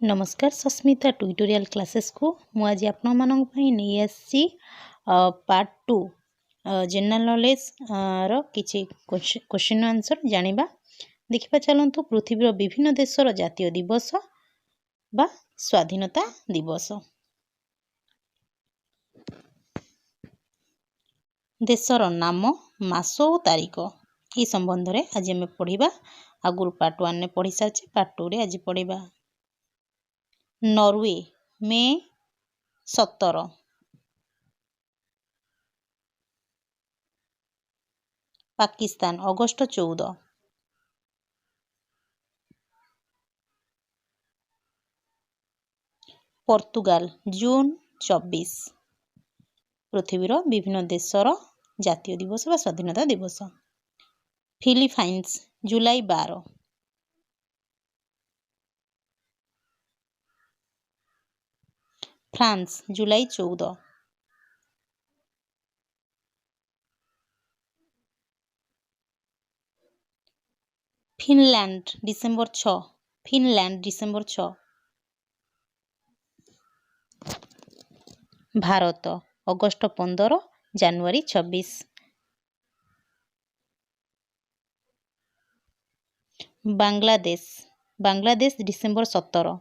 नमस्कार Sasmita tutorial classes को मु आज आपण मानक पई नहीं आसी पार्ट 2 जनरल नॉलेज रो किछि क्वेश्चन आंसर जानिबा देखिबा चलंतु पृथ्वीर विभिन्न देशर जातीय दिवस बा स्वाधीनता दिवस देशर नाम मास और तारीख ई संबंध रे आज हम पढ़िबा आगुर पार्ट 1 ने पढ़ी सारछि पार्ट 2 रे आज पढ़िबा Norway May 17 Pakistan August 14 Portugal June 24 पृथ्वीर विभिन्न देशर जातीय दिवस व स्वाधीनता दिवस फिलिपाइन्स जुलाई 12 फ्रांस जुलाई 14 Finland December 6 Finland December 6 Bharat August 15 जनवरी 26 बांग्लादेश डिसेंबर 17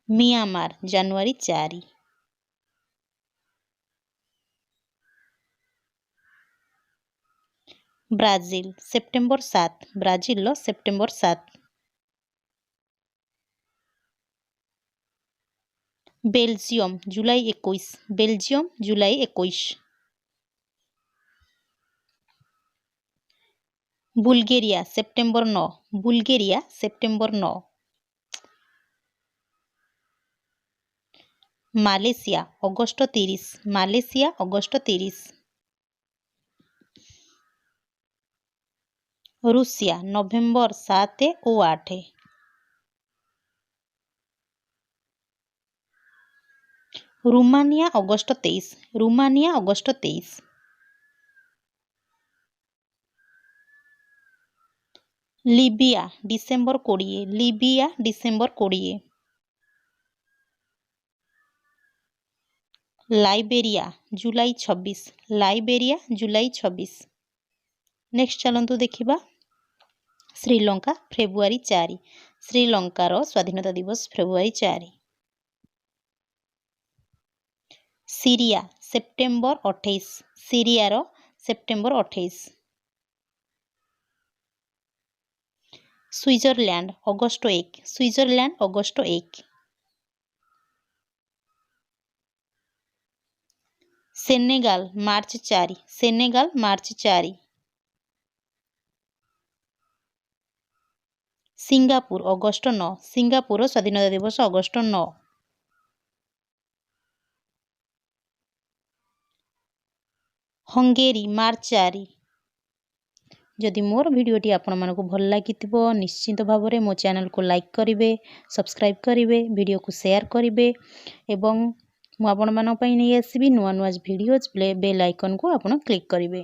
म्यांमार जनवरी 4 Brazil September 7 Brazil September 7 Belgium जुलाई 21 बेल्जियम जुलाई 21 Bulgaria September 9 Bulgaria September 9 Malaysia August 30 Malaysia August 30 Russia नवेम्बर 7 और 8 Romania August 23 Romania August 23 Libya December 20 Libya December 20 Liberia जुलाई 26 Liberia जुलाई 26 next चलंतु देखिबा Sri Lanka February 4 श्रीलंकार स्वाधीनता दिवस फेब्रुआरी 4 सीरिया सेप्टेम्बर 28 सीरियार September 28 Switzerland August 1 Switzerland August 1 Senegal March 4 Senegal March 4 Singapore August 9 Singapore स्वाधीनता दिवस अगस्त 9 हंगेरी मार्च 4 जदि मोर वीडियोटी आपण मानकु भल लागितिबो निश्चित भाव में मो चैनल को लाइक करिवे सब्सक्राइब करिवे वीडियो को शेयर करिवे एवं मु आपण मानक पई नै आसीबी नुआ नुआ वीडियोज बेल आइकन को आपण क्लिक करिवे।